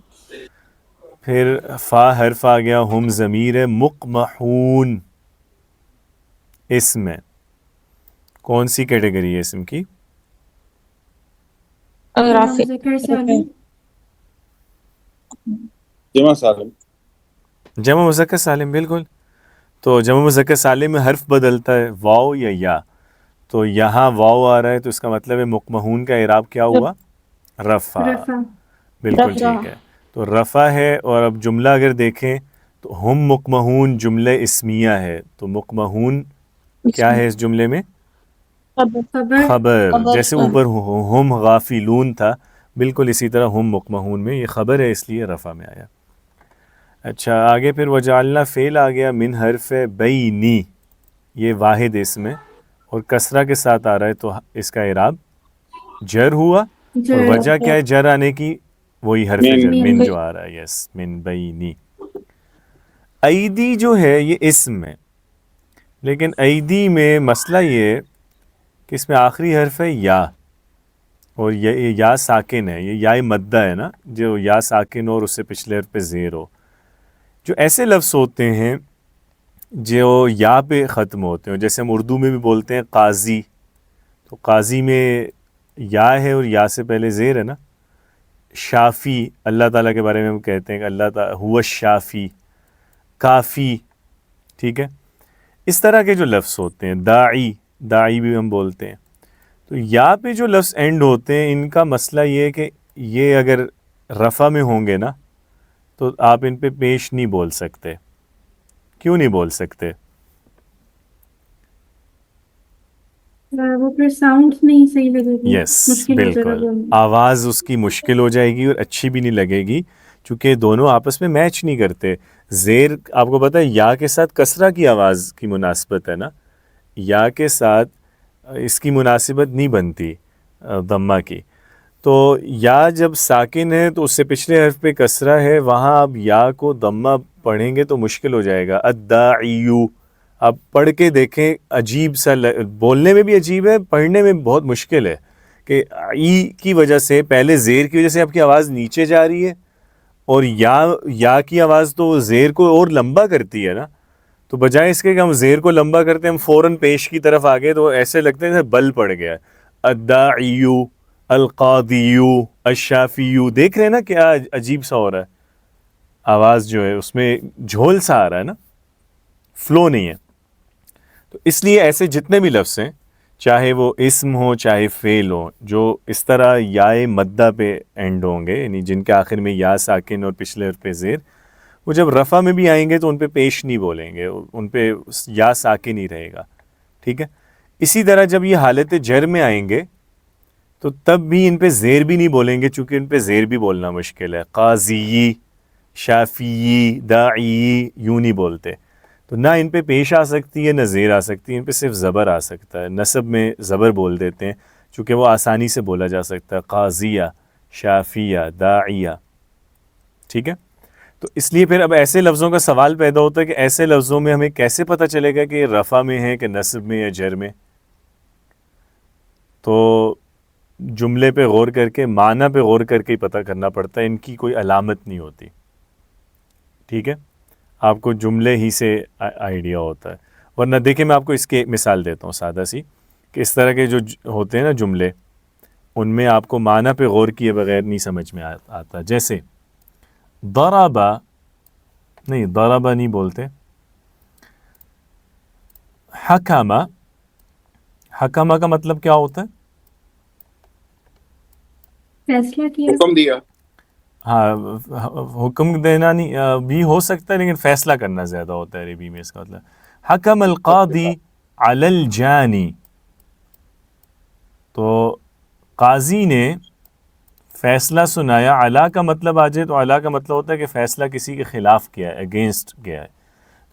پھر فا حرف آ گیا, ہم ضمیر ہے, مقمحون اسم ہے. کون سی کیٹیگری ہے اسم کی؟ رافع ذکر سالم. جمع سالم. جمع مذکر سالم, بالکل. تو جمع مذکر سالم میں حرف بدلتا ہے, واو یا یا. تو یہاں واو آ رہا ہے تو اس کا مطلب ہے مقمحون کا اعراب کیا ہوا؟ رفع. رفع. بالکل رفع. ٹھیک ہے. تو رفع ہے, اور اب جملہ اگر دیکھیں تو ہم مقمحون جملہ اسمیہ ہے. تو مقمحون کیا ہے اس جملے میں؟ خبر. خبر. خبر. جیسے اوپر ہم غافلون تھا, بالکل اسی طرح ہم مقمحون میں یہ خبر ہے, اس لیے رفع میں آیا. اچھا آگے پھر وجعلنا فعل آ گیا, من حرف بینی, یہ واحد اسم ہے اور کسرہ کے ساتھ آ رہا ہے, تو اس کا اعراب جر ہوا. اور جر. وجہ کیا ہے جر آنے کی؟ وہی حرف من. جر من. من جو آ رہا ہے, یس, من بینی. ایدی جو ہے یہ اسم ہے, لیکن ایدی میں مسئلہ یہ ہے کہ اس میں آخری حرف ہے یا, اور یہ یا ساکن ہے, یہ یا مدہ ہے نا, جو یا ساکن ہو اور اس سے پچھلے حرف پہ زیر ہو. جو ایسے لفظ ہوتے ہیں جو یا پہ ختم ہوتے ہیں, جیسے ہم اردو میں بھی بولتے ہیں قاضی, تو قاضی میں یا ہے اور یا سے پہلے زیر ہے نا. شافی, اللہ تعالیٰ کے بارے میں ہم کہتے ہیں کہ اللہ تعالیٰ ہوا شافی. کافی, ٹھیک ہے. اس طرح کے جو لفظ ہوتے ہیں, داعی, داعی بھی ہم بولتے ہیں. تو یا پہ جو لفظ اینڈ ہوتے ہیں ان کا مسئلہ یہ ہے کہ یہ اگر رفع میں ہوں گے نا تو آپ ان پہ پیش نہیں بول سکتے. کیوں نہیں بول سکتے؟ وہ پھر ساؤنڈ نہیں صحیح لگے گی. یس مشکل ہو جائے گا بالکل, بولنا. آواز اس کی مشکل ہو جائے گی اور اچھی بھی نہیں لگے گی, چونکہ دونوں آپس میں میچ نہیں کرتے. زیر آپ کو پتہ ہے یا کے ساتھ کسرہ کی آواز کی مناسبت ہے نا, یا کے ساتھ اس کی مناسبت نہیں بنتی ضمہ کی. تو یا جب ساکن ہے تو اس سے پچھلے حرف پہ کسرہ ہے, وہاں آپ یا کو ضمہ پڑھیں گے تو مشکل ہو جائے گا. الداعیو, آپ پڑھ کے دیکھیں, عجیب سا بولنے میں بھی عجیب ہے, پڑھنے میں بہت مشکل ہے کہ ای کی وجہ سے, پہلے زیر کی وجہ سے آپ کی آواز نیچے جا رہی ہے, اور یا کی آواز تو زیر کو اور لمبا کرتی ہے نا. تو بجائے اس کے کہ ہم زیر کو لمبا کرتے ہیں, ہم فوراً پیش کی طرف آگے, تو ایسے لگتے ہیں جیسے بل پڑ گیا. الداعیو, القاضیو, الشافیو, دیکھ رہے ہیں نا کیا عجیب سا ہو رہا ہے, آواز جو ہے اس میں جھول سا آ رہا ہے نا, فلو نہیں ہے. تو اس لیے ایسے جتنے بھی لفظ ہیں, چاہے وہ اسم ہو چاہے فعل ہو, جو اس طرح یا مدہ پہ اینڈ ہوں گے, یعنی جن کے آخر میں یا ساکن اور پچھلے حرف پہ زیر, وہ جب رفع میں بھی آئیں گے تو ان پہ پیش نہیں بولیں گے, ان پہ یا ساکن ہی رہے گا. ٹھیک ہے. اسی طرح جب یہ حالت جر میں آئیں گے تو تب بھی ان پہ زیر بھی نہیں بولیں گے، چونکہ ان پہ زیر بھی بولنا مشکل ہے. قاضی، شافی، داعی یوں نہیں بولتے. تو نہ ان پہ پیش آ سکتی ہے نہ زیر آ سکتی ہے، ان پہ صرف زبر آ سکتا ہے. نصب میں زبر بول دیتے ہیں چونکہ وہ آسانی سے بولا جا سکتا ہے، قاضیہ، شافیہ، داعیہ. ٹھیک ہے. تو اس لیے پھر اب ایسے لفظوں کا سوال پیدا ہوتا ہے کہ ایسے لفظوں میں ہمیں کیسے پتہ چلے گا کہ یہ رفع میں ہے کہ نصب میں یا جر میں. تو جملے پہ غور کر کے، معنی پہ غور کر کے ہی پتہ کرنا پڑتا ہے، ان کی کوئی علامت نہیں ہوتی. ٹھیک ہے، آپ کو جملے ہی سے آئیڈیا ہوتا ہے. ورنہ دیکھیں میں آپ کو اس کی ایک مثال دیتا ہوں سادہ سی، کہ اس طرح کے جو ہوتے ہیں نا جملے، ان میں آپ کو معنی پہ غور کیے بغیر نہیں سمجھ میں آتا. جیسے ضربہ، نہیں ضربہ نہیں بولتے، حکمہ. حکمہ کا مطلب کیا ہوتا ہے؟ فیصلہ کیا. حکم دیا. ہاں، حکم دینا نہیں بھی ہو سکتا ہے، لیکن فیصلہ کرنا زیادہ ہوتا ہے عربی میں. اس کا مطلب حکم القاضی علی الجانی، تو قاضی نے فیصلہ سنایا. علی کا مطلب آ جائے تو علی کا مطلب ہوتا ہے کہ فیصلہ کسی کے خلاف کیا ہے، اگینسٹ کیا ہے.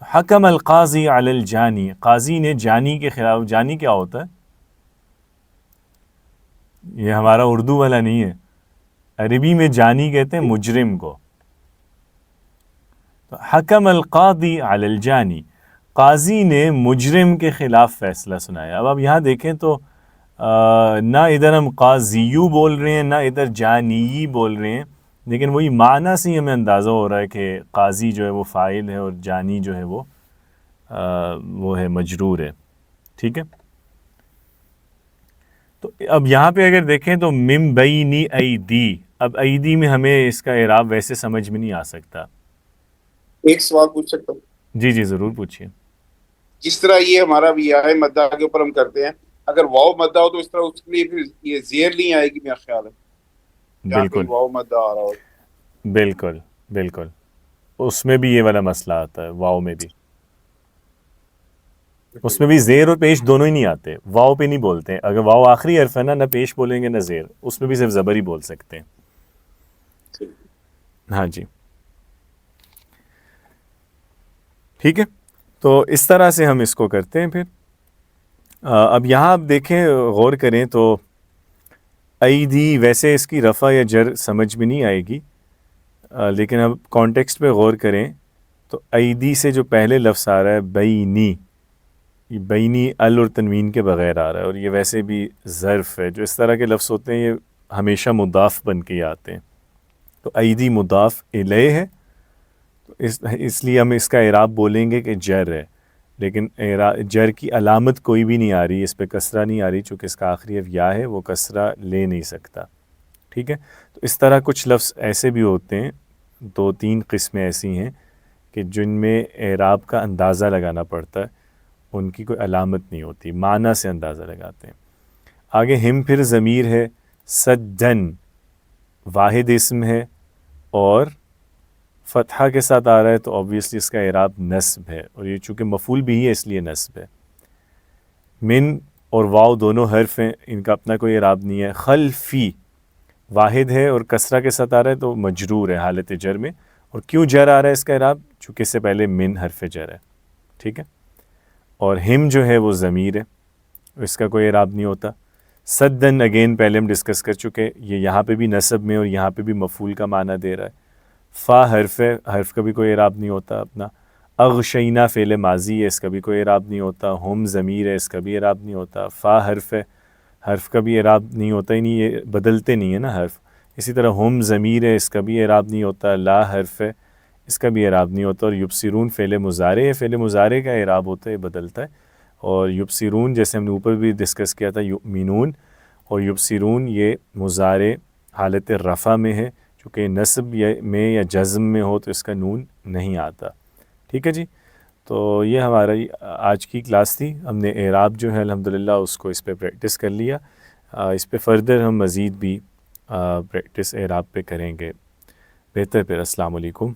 حکم القاضی علی الجانی، قاضی نے جانی کے خلاف. جانی کیا ہوتا ہے؟ یہ ہمارا اردو والا نہیں ہے، عربی میں جانی کہتے ہیں مجرم کو. تو حکم القاضی علی الجانی، قاضی نے مجرم کے خلاف فیصلہ سنایا. اب آپ یہاں دیکھیں تو نہ ادھر ہم قاضیو بول رہے ہیں نہ ادھر جانی بول رہے ہیں، لیکن وہی معنی سے ہمیں اندازہ ہو رہا ہے کہ قاضی جو ہے وہ فاعل ہے اور جانی جو ہے وہ ہے مجرور ہے. ٹھیک ہے. تو اب یہاں پہ اگر دیکھیں تو من بینی ایدی، اب ایدی میں ہمیں اس کا اعراب ویسے سمجھ میں نہیں آ سکتا. ایک سوال پوچھ سکتا ہوں؟ جی جی ضرور پوچھیے. جس طرح یہ ہمارا یا مدہ کے اوپر ہم کرتے ہیں، اگر واو مدہ ہو تو اس طرح اس کے لیے پھر یہ زیر نہیں آئے گی، میرا خیال ہے جہاں کہیں بالکل واو مدہ آ رہا ہو. بالکل بالکل، اس میں بھی یہ والا مسئلہ آتا ہے، واو میں بھی. اس میں بھی زیر اور پیش دونوں ہی نہیں آتے، واو پہ نہیں بولتے. اگر واو آخری حرف ہے نا، نہ پیش بولیں گے نہ زیر، اس میں بھی صرف زبر ہی بول سکتے ہیں. ہاں جی ٹھیک ہے. تو اس طرح سے ہم اس کو کرتے ہیں. پھر اب یہاں آپ دیکھیں، غور کریں تو ایدی ویسے اس کی رفع یا جر سمجھ میں نہیں آئے گی، لیکن اب کانٹیکسٹ پہ غور کریں تو ایدی سے جو پہلے لفظ آ رہا ہے بینی، یہ بینی ال اور تنوین کے بغیر آ رہا ہے، اور یہ ویسے بھی ظرف ہے. جو اس طرح کے لفظ ہوتے ہیں یہ ہمیشہ مضاف بن کے آتے ہیں. تو ایدی مضاف الیہ ہے، تو اس لیے ہم اس کا اعراب بولیں گے کہ جر ہے، لیکن جر کی علامت کوئی بھی نہیں آ رہی، اس پہ کسرہ نہیں آ رہی، چونکہ اس کا آخری حرف یا ہے، وہ کسرہ لے نہیں سکتا. ٹھیک ہے. تو اس طرح کچھ لفظ ایسے بھی ہوتے ہیں، 2-3 قسمیں ایسی ہیں کہ جن میں اعراب کا اندازہ لگانا پڑتا ہے، ان کی کوئی علامت نہیں ہوتی، معنی سے اندازہ لگاتے ہیں. آگے ہم پھر ضمیر ہے، سدن واحد اسم ہے اور فتحہ کے ساتھ آ رہا ہے، تو آبویسلی اس کا اعراب نصب ہے، اور یہ چونکہ مفعول بھی ہے اس لیے نصب ہے. من اور واو دونوں حرف ہیں، ان کا اپنا کوئی اعراب نہیں ہے. خلفی واحد ہے اور کسرہ کے ساتھ آ رہا ہے تو مجرور ہے حالت جر میں. اور کیوں جر آ رہا ہے اس کا اعراب؟ چونکہ اس سے پہلے من حرف جر ہے. ٹھیک ہے. اور ہم جو ہے وہ ضمیر ہے، اس کا کوئی اعراب نہیں ہوتا. سدن اگین پہلے ہم ڈسکس کر چکے، یہ یہاں پہ بھی نصب میں اور یہاں پہ بھی مفعول کا معنی دے رہا ہے. فا حرف ہے، حرف کا بھی کوئی اعراب نہیں ہوتا اپنا. اغشینا فعل ماضی ہے، اس کا بھی کوئی اعراب نہیں ہوتا. ہم ضمیر ہے، اس کا بھی اعراب نہیں ہوتا. فا حرف ہے، حرف کا بھی اعراب نہیں ہوتا ہی نہیں، یہ بدلتے نہیں ہیں نا حرف. اسی طرح ہم ضمیر ہے، اس کا بھی اعراب نہیں ہوتا. لا حرف ہے، اس کا بھی اعراب نہیں ہوتا. اور یبصرون فعل مضارع ہے، فعل مضارع کا اعراب ہوتا ہے، بدلتا ہے. اور یبصرون جیسے ہم نے اوپر بھی ڈسکس کیا تھا، یؤمنون اور یبصرون یہ مضارع حالت رفع میں ہے، چونکہ نصب میں یا جزم میں ہو تو اس کا نون نہیں آتا. ٹھیک ہے جی. تو یہ ہماری آج کی کلاس تھی. ہم نے اعراب جو ہے الحمدللہ اس کو اس پہ پریکٹس کر لیا. اس پہ فردر ہم مزید بھی پریکٹس اعراب پہ کریں گے. بہتر. پھر السلام علیکم.